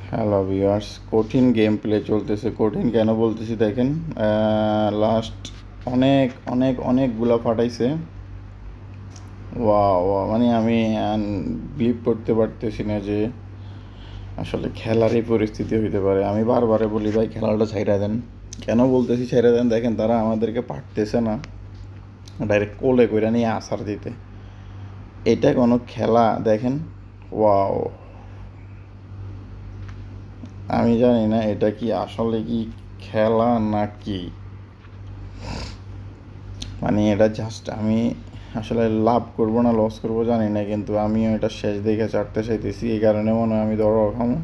Hello viewers, কঠিন game play চলতেছে। কঠিন কেন বলতেছি দেখেন, লাস্ট অনেক অনেক অনেকগুলা ফাটাইছে। ওয়া ওয়া মানে আমি বিলিভ করতে পারতেছি না যে আসলে খেলার এই পরিস্থিতি হইতে পারে। আমি বারবারে বলি ভাই খেলাটা ছাইড়া দেন। কেন বলতেছি ছাইড়া দেন, দেখেন তারা আমাদেরকে পারতেছে না ডাইরেক্ট কোলে কইরা নিয়ে আসার দিতে। এটা কোনো খেলা দেখেন। ওয়াও, আমি জানি না এটা কি আসলে কি খেলা না কি। মানে এটা জাস্ট আমি আসলে লাভ করবো না লস করবো জানি না, কিন্তু আমিও এটা শেষ দেখে চাটতে চাইতেছি। এই কারণে মনে হয় আমি ধরো খামো।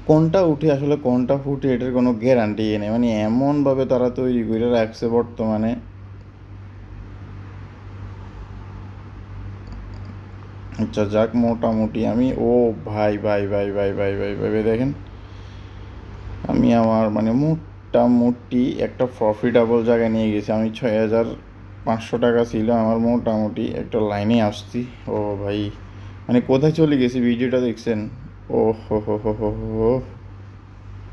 কোনটা উঠে আসলে কোনটা ফুটে এটার কোনো গ্যারান্টি নেই। মানে এমনভাবে তারা তৈরি করে রাখছে বর্তমানে। আচ্ছা যাক, মোটামুটি আমি ভাই ভাই ভাই ভাই ভাই ভাই ভাই ভাই দেখেন, আমি আমার মানে মোটামুটি একটা প্রফিটেবল জায়গায় নিয়ে গেছি। আমি 6,500 টাকা ছিল আমার, মোটামুটি একটা লাইনে আসছি। ও ভাই, মানে কোথায় চলে গেছি ভিডিওটা দেখছেন? ও হো,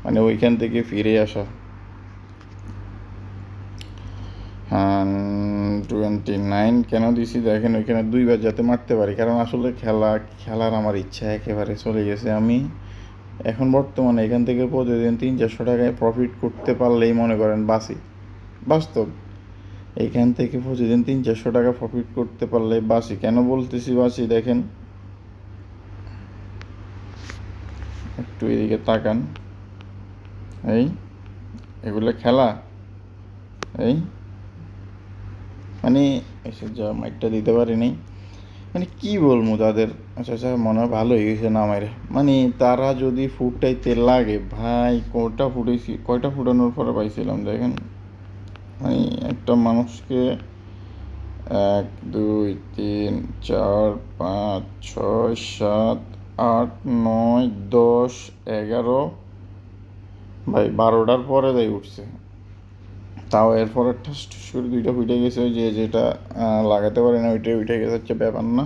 মানে ওইখান থেকে ফিরে আসা। 29 কেন দিছি দেখেন, ওইখানে দুইবার যাতে মারতে পারি, কারণ আসলে খেলার আমার ইচ্ছা একেবারে চলে গেছে। আমি এখন বর্তমানে এখান থেকে প্রতিদিন 300-400 টাকায় প্রফিট করতে পারলেই মনে করেন বাঁচি। বাস্তব, এইখান থেকে প্রতিদিন 300-400 টাকা প্রফিট করতে পারলে বাঁচি। কেন বলতেছি বাঁচি দেখেন, একটু এদিকে তাকান। এই এগুলো খেলা, এই মানে এসে যা মাইকটা দিতে পারিনি, মানে কি বলবো তাদের। আচ্ছা আচ্ছা, মনে হয় ভালো হয়ে গেছে না মাইরে। মানে তারা যদি ফুটাইতে লাগে ভাই, কয়টা ফুটানোর পরে পাইছিলাম দেখেন। মানে একটা মানুষকে 1 2 3 4 5 6 7 8 9 10 11, ভাই 12টার পরে তাই উঠছে। তাও এরপরে ঠাস ঠুস করে দুইটা ফুটে গেছে, ওই যে যেটা লাগাতে পারে না ওইটাই উঠে গেছে, হচ্ছে ব্যাপার না।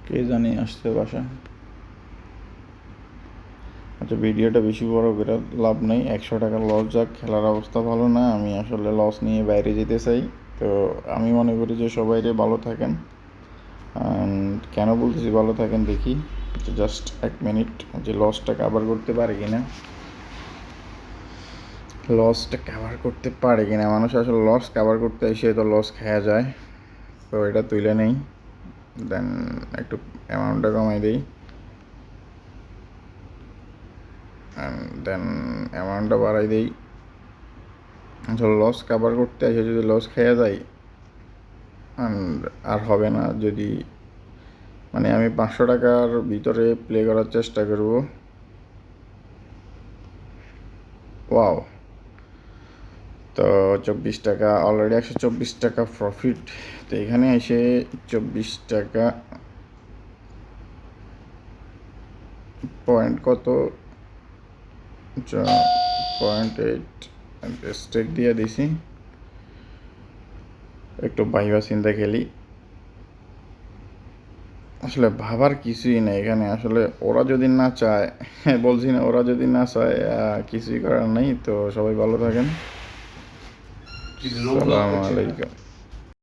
কে জানি আসছে বাসা। আচ্ছা, ভিডিওটা বেশি বড় করে লাভ নেই, 100 টাকা লস যাক, খেলার অবস্থা ভালো না। আমি আসলে লস নিয়ে বাইরে যেতে চাই। তো আমি মনে করি যে সবাই ভালো থাকেন। কেন বলতেছি ভালো থাকেন দেখি, জাস্ট 1 মিনিট, যে লসটা কাভার করতে পারে কিনা। মানুষ আসলে লস কাভার করতে এসে তো লস খাওয়া যায়। তো এটা তুলে নেই, দেন একটু অ্যামাউন্টটা কমাই দিই, দেন অ্যামাউন্টটা বাড়াই দিই। আসলে লস কাভার করতে এসে যদি লস খেয়ে যায় আর হবে না। যদি মানে আমি 500 টাকার ভিতরে প্লে করার চেষ্টা করব। ওয়াও, তো 24 টাকা অলরেডি, 124 টাকা প্রফিট। তো এখানে এসে 24 টাকা পয়েন্ট কত, 0.8 স্টেক দিয়ে দিছি। একটু বাইবা চিন্তা খেলি। আসলে ভাবার কিছুই নেই এখানে। আসলে ওরা যদি না চায়, বলছি না, ওরা যদি না চায় কিছুই করার নেই। তো সবাই ভালো থাকেন। আসসালামু আলাইকুম।